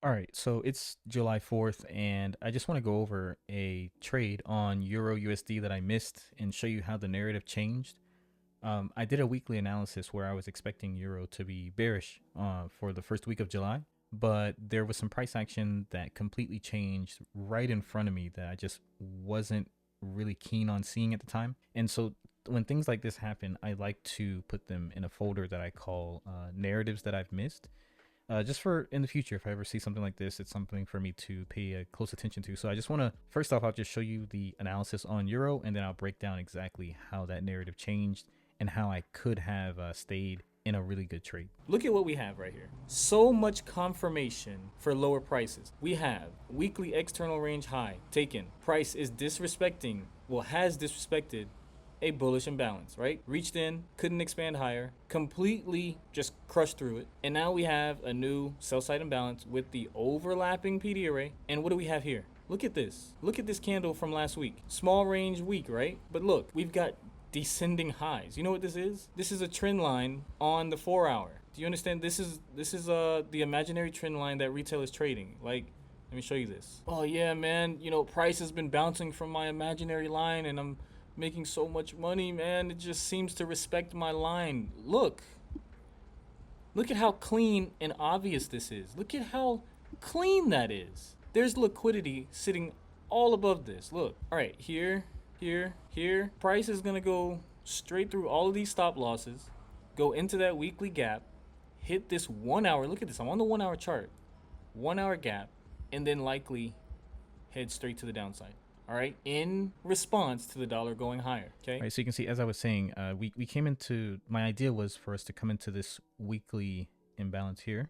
All right, so it's July 4th, and I just want to go over a trade on Euro USD that I missed and show you how the narrative changed. I did a weekly analysis where I was expecting Euro to be bearish for the first week of July, but there was some price action that completely changed right in front of me that I just wasn't really keen on seeing at the time. And so when things like this happen, I like to put them in a folder that I call narratives that I've missed, just for in the future. If I ever see something like this, it's something for me to pay close attention to. So I just want to, first off, I'll just show you the analysis on Euro, and then I'll break down exactly how that narrative changed and how I could have stayed in a really good trade. Look at what we have right here. So much confirmation for lower prices. We have weekly external range high taken. Price is disrespecting, well, has disrespected a bullish imbalance, right? Reached in, couldn't expand higher, completely just crushed through it. And now we have a new sell side imbalance with the overlapping PD array. And what do we have here? Look at this. Look at this candle from last week. Small range week, right? But look, we've got descending highs. You know what this is? This is a trend line on the 4-hour. Do you understand? This is the imaginary trend line that retail is trading. Like, let me show you this. Oh yeah, man, you know, price has been bouncing from my imaginary line and I'm making so much money, man. It just seems to respect my line. Look at how clean and obvious this is. Look at how clean that is. There's liquidity sitting all above this. Look, all right, here. Price is gonna go straight through all of these stop losses, go into that weekly gap, hit this 1-hour. Look at this, I'm on the 1-hour chart. 1-hour gap, and then likely head straight to the downside. All right, in response to the dollar going higher. Okay. All right, so you can see, as I was saying, we came into, my idea was for us to come into this weekly imbalance here.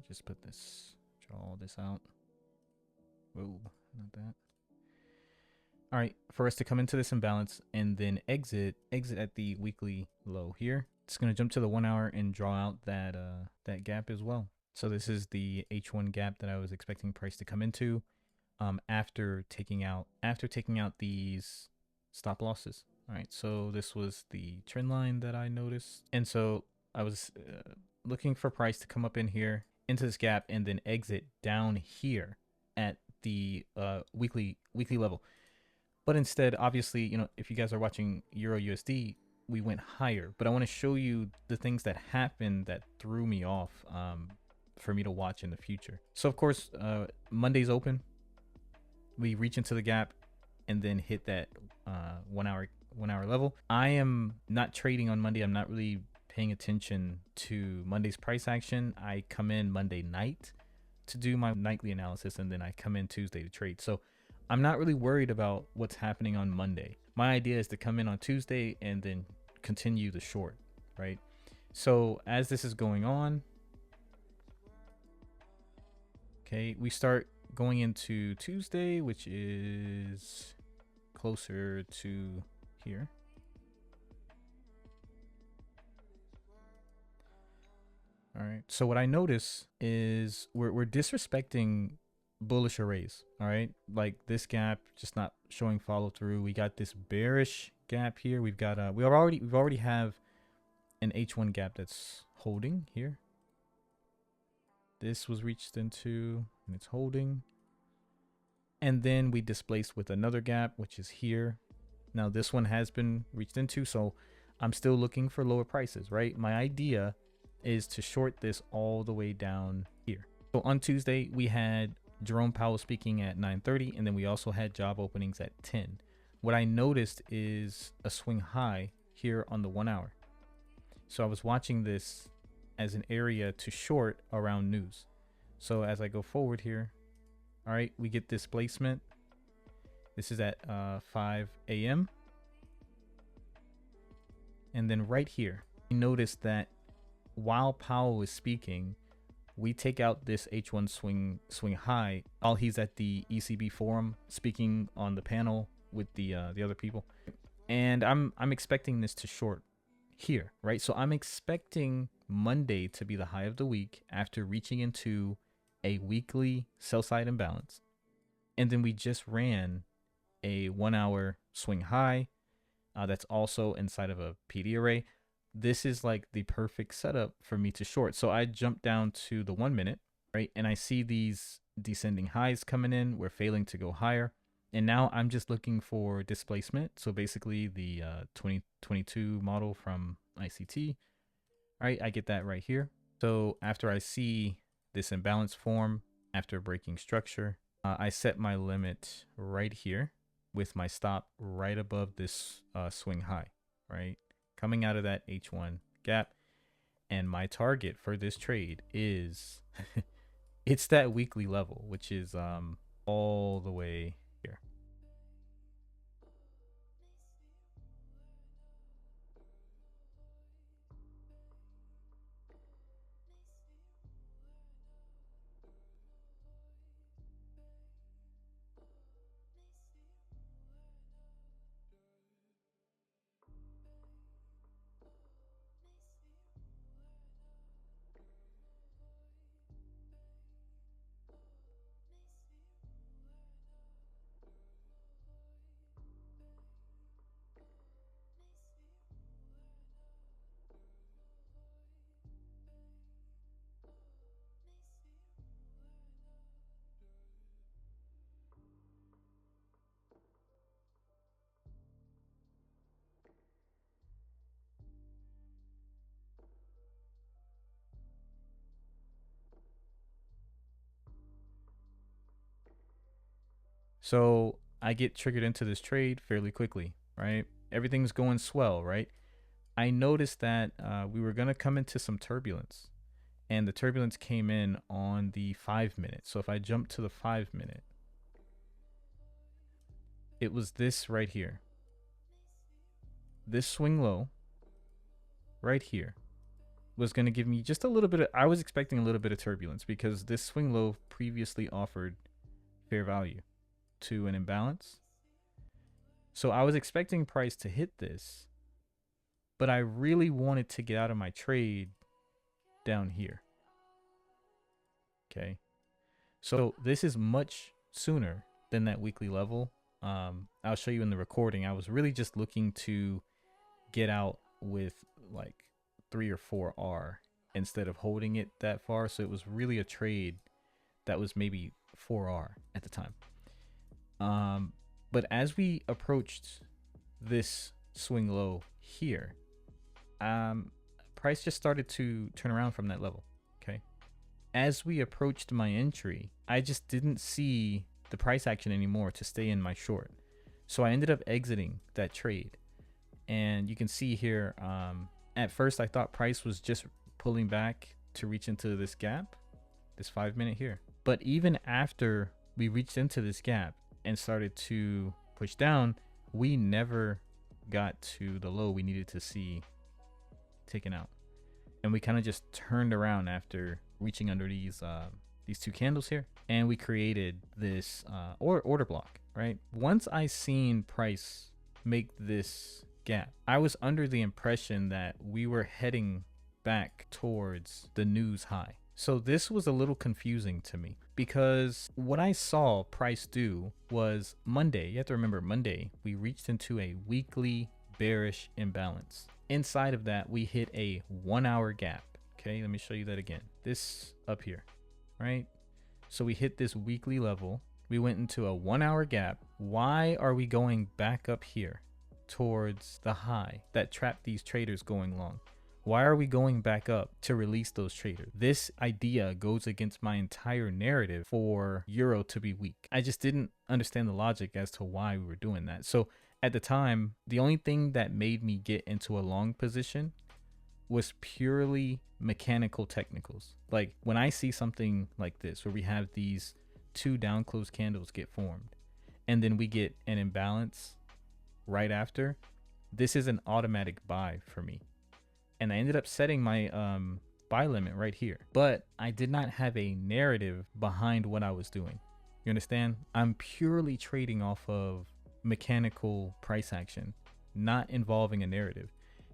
Just put this, draw all this out. Whoa, not that. All right, for us to come into this imbalance and then exit at the weekly low here. It's gonna jump to the 1-hour and draw out that that gap as well. So this is the H1 gap that I was expecting price to come into. After taking out these stop losses. All right, so this was the trend line that I noticed, and so I was looking for price to come up in here into this gap and then exit down here at the weekly level. But instead, obviously, you know, if you guys are watching Euro USD, we went higher. But I want to show you the things that happened that threw me off, for me to watch in the future. So of course, Monday's open. We reach into the gap and then hit that 1-hour level. I am not trading on Monday. I'm not really paying attention to Monday's price action. I come in Monday night to do my nightly analysis, and then I come in Tuesday to trade. So I'm not really worried about what's happening on Monday. My idea is to come in on Tuesday and then continue the short, right? So as this is going on, okay, we start going into Tuesday, which is closer to here. All right, so what I notice is we're disrespecting bullish arrays. All right, like this gap just not showing follow through. We got this bearish gap here. We've got we already have an H1 gap that's holding here. This was reached into and it's holding. And then we displaced with another gap, which is here. Now this one has been reached into, so I'm still looking for lower prices, right? My idea is to short this all the way down here. So on Tuesday, we had Jerome Powell speaking at 9:30, and then we also had job openings at 10. What I noticed is a swing high here on the 1-hour. So I was watching this as an area to short around news. So as I go forward here, all right, we get displacement. This is at 5 a.m. And then right here, you notice that while Powell is speaking, we take out this H1 swing high while he's at the ECB forum speaking on the panel with the other people. And I'm expecting this to short here, right? So I'm expecting Monday to be the high of the week after reaching into a weekly sell side imbalance. And then we just ran a 1-hour swing high that's also inside of a PD array. this is like the perfect setup for me to short. So I jump down to the 1 minute, right? And I see these descending highs coming in. We're failing to go higher. And now I'm just looking for displacement. So basically the 2022 model from ICT, right? I get that right here. So after I see this imbalance form, after breaking structure, I set my limit right here with my stop right above this swing high, right? Coming out of that H1 gap. And my target for this trade is it's that weekly level, which is all the way here. So I get triggered into this trade fairly quickly, right? Everything's going swell, right? I noticed that we were going to come into some turbulence, and the turbulence came in on the 5 minute. So if I jump to the 5 minute, it was this right here. This swing low right here was going to give me just a little bit of, I was expecting a little bit of turbulence because this swing low previously offered fair value to an imbalance. So I was expecting price to hit this, but I really wanted to get out of my trade down here. Okay. So this is much sooner than that weekly level. I'll show you in the recording. I was really just looking to get out with like 3 or 4R instead of holding it that far. So it was really a trade that was maybe 4R at the time. But as we approached this swing low here, price just started to turn around from that level. Okay. As we approached my entry, I just didn't see the price action anymore to stay in my short. So I ended up exiting that trade. And you can see here, at first I thought price was just pulling back to reach into this gap, this 5 minute here. But even after we reached into this gap and started to push down, we never got to the low we needed to see taken out. And we kind of just turned around after reaching under these two candles here, and we created this order block, right? Once I seen price make this gap, I was under the impression that we were heading back towards the news high. So this was a little confusing to me because what I saw price do was Monday. You have to remember Monday, we reached into a weekly bearish imbalance. Inside of that, we hit a 1 hour gap. Okay, let me show you that again. This up here, right? So we hit this weekly level. We went into a 1 hour gap. Why are we going back up here towards the high that trapped these traders going long? Why are we going back up to release those traders? This idea goes against my entire narrative for Euro to be weak. I just didn't understand the logic as to why we were doing that. So at the time, the only thing that made me get into a long position was purely mechanical technicals. Like when I see something like this, where we have these two down close candles get formed, and then we get an imbalance right after, this is an automatic buy for me. And I ended up setting my buy limit right here. But I did not have a narrative behind what I was doing. You understand? I'm purely trading off of mechanical price action, not involving a narrative.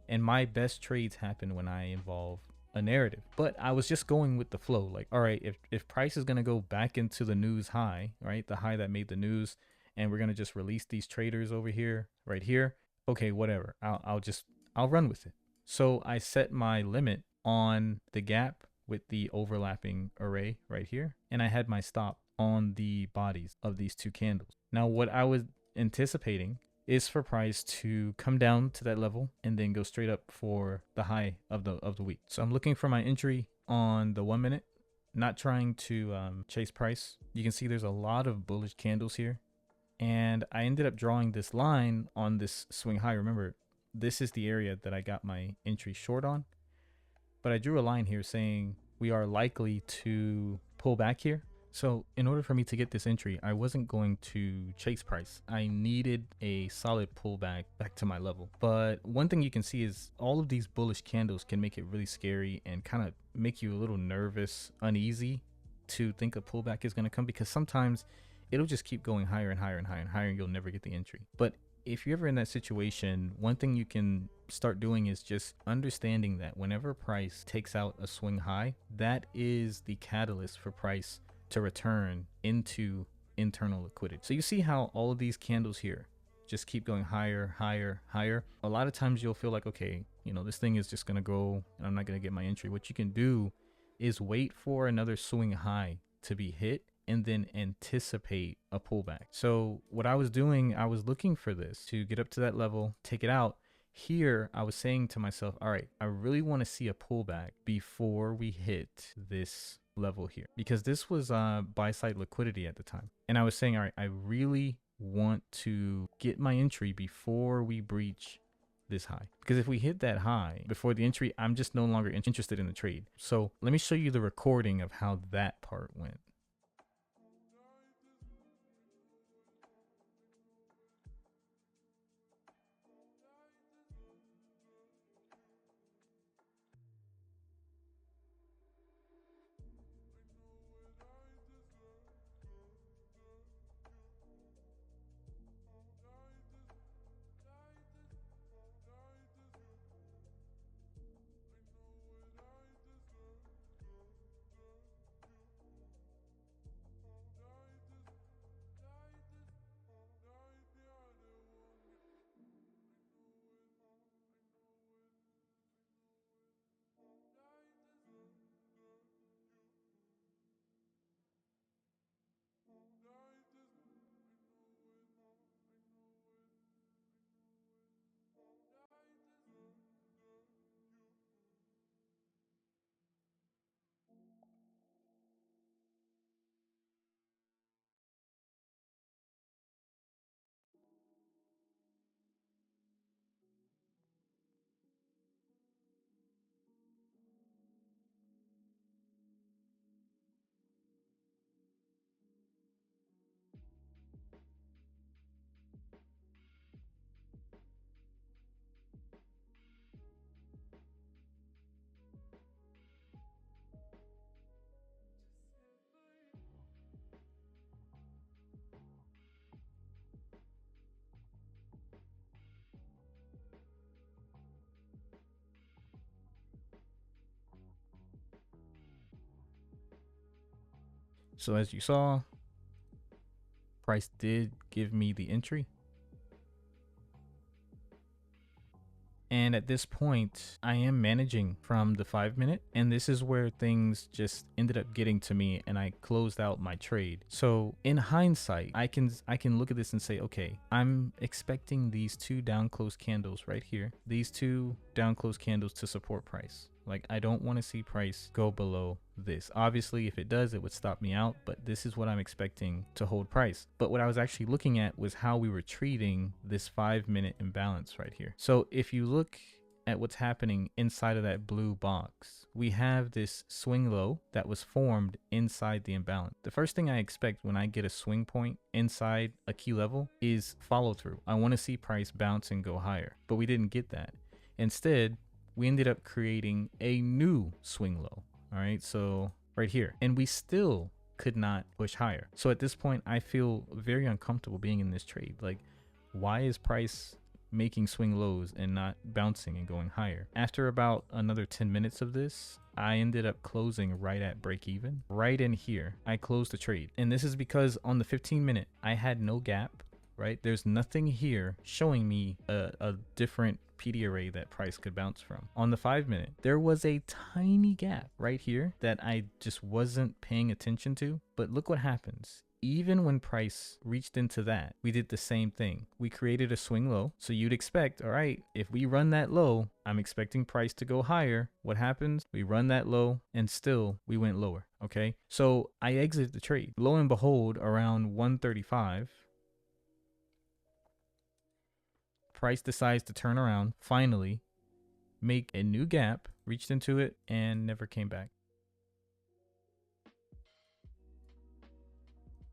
And my best trades happen when I involve a narrative. But I was just going with the flow. Like, all right, if price is going to go back into the news high, right? The high that made the news, and we're going to just release these traders over here, right here. Okay, whatever. I'll run with it. So I set my limit on the gap with the overlapping array right here, and I had my stop on the bodies of these two candles. Now, what I was anticipating is for price to come down to that level and then go straight up for the high of the week. So I'm looking for my entry on the 1 minute, not trying to chase price. You can see there's a lot of bullish candles here, and I ended up drawing this line on this swing high. Remember, this is the area that I got my entry short on, but I drew a line here saying we are likely to pull back here. So in order for me to get this entry, I wasn't going to chase price. I needed a solid pullback back to my level. But one thing you can see is all of these bullish candles can make it really scary and kind of make you a little nervous, uneasy to think a pullback is going to come, because sometimes it'll just keep going higher and higher and higher and higher and you'll never get the entry. But if you're ever in that situation, one thing you can start doing is just understanding that whenever price takes out a swing high, that is the catalyst for price to return into internal liquidity. So you see how all of these candles here just keep going higher, higher, higher. A lot of times you'll feel like, okay, you know, this thing is just gonna go and I'm not gonna get my entry. What you can do is wait for another swing high to be hit and then anticipate a pullback. So what I was doing, I was looking for this to get up to that level, take it out. Here, I was saying to myself, all right, I really want to see a pullback before we hit this level here, because this was buy side liquidity at the time. And I was saying, all right, I really want to get my entry before we breach this high, because if we hit that high before the entry, I'm just no longer interested in the trade. So let me show you the recording of how that part went. So as you saw, price did give me the entry. And at this point, I am managing from the 5 minute, and this is where things just ended up getting to me and I closed out my trade. So in hindsight, I can look at this and say, okay, I'm expecting these two down close candles right here, these two down close candles to support price. Like, I don't want to see price go below this. Obviously, if it does, it would stop me out, but this is what I'm expecting to hold price. But what I was actually looking at was how we were treating this 5 minute imbalance right here. So if you look at what's happening inside of that blue box, we have this swing low that was formed inside the imbalance. The first thing I expect when I get a swing point inside a key level is follow through. I want to see price bounce and go higher, but we didn't get that. Instead, we ended up creating a new swing low. All right, so right here, and we still could not push higher. So at this point, I feel very uncomfortable being in this trade. Like, why is price making swing lows and not bouncing and going higher? After about another 10 minutes of this, I ended up closing right at break even. Right in here, I closed the trade. And this is because on the 15 minute, I had no gap, right? There's nothing here showing me a different PD array that price could bounce from. On the 5-minute, there was a tiny gap right here that I just wasn't paying attention to. But look what happens. Even when price reached into that, we did the same thing. We created a swing low. So you'd expect, all right, if we run that low, I'm expecting price to go higher. What happens? We run that low and still we went lower. Okay. So I exited the trade. Lo and behold, around 135, price decides to turn around, finally make a new gap, reached into it and never came back.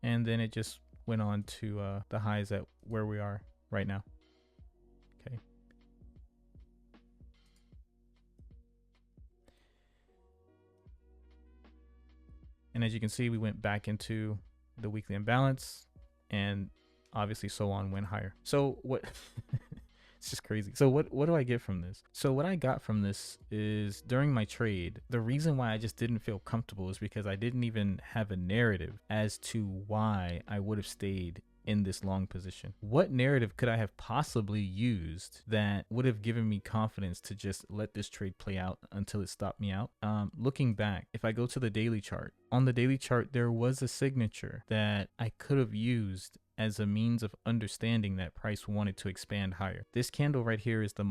And then it just went on to the highs at where we are right now. Okay. And as you can see, we went back into the weekly imbalance, and obviously so on went higher. So what it's just crazy. So what do I get from this? So what I got from this is, during my trade, the reason why I just didn't feel comfortable is because I didn't even have a narrative as to why I would have stayed in this long position. What narrative could I have possibly used that would have given me confidence to just let this trade play out until it stopped me out? Looking back, if I go to the daily chart, on the daily chart, there was a signature that I could have used as a means of understanding that price wanted to expand higher. This candle right here is the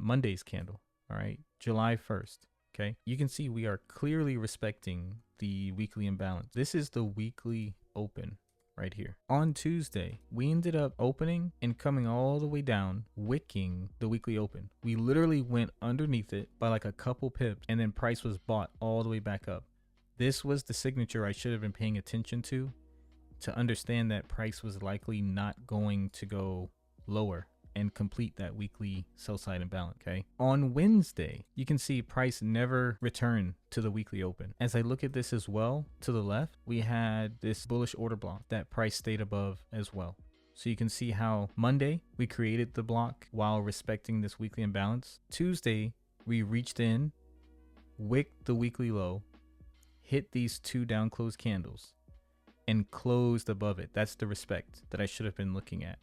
Monday's candle. All right, July 1st. Okay, you can see we are clearly respecting the weekly imbalance. This is the weekly open right here. On Tuesday, we ended up opening and coming all the way down, wicking the weekly open. We literally went underneath it by like a couple pips, and then price was bought all the way back up. This was the signature I should have been paying attention to understand that price was likely not going to go lower and complete that weekly sell side imbalance. Okay. On Wednesday, you can see price never returned to the weekly open. As I look at this as well, to the left, we had this bullish order block that price stayed above as well. So you can see how Monday we created the block while respecting this weekly imbalance. Tuesday, we reached in, wicked the weekly low, hit these two down close candles, and closed above it. That's the respect that I should have been looking at.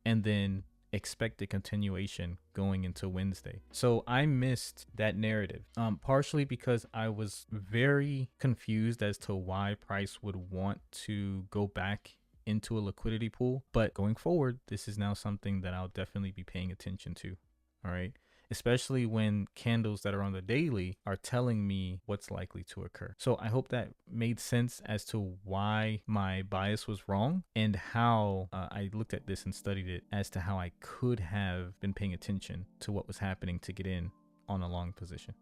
And then expect a continuation going into Wednesday. So I missed that narrative, partially because I was very confused as to why price would want to go back into a liquidity pool. But going forward, this is now something that I'll definitely be paying attention to. All right. Especially when candles that are on the daily are telling me what's likely to occur. So I hope that made sense as to why my bias was wrong, and how I looked at this and studied it as to how I could have been paying attention to what was happening to get in on a long position.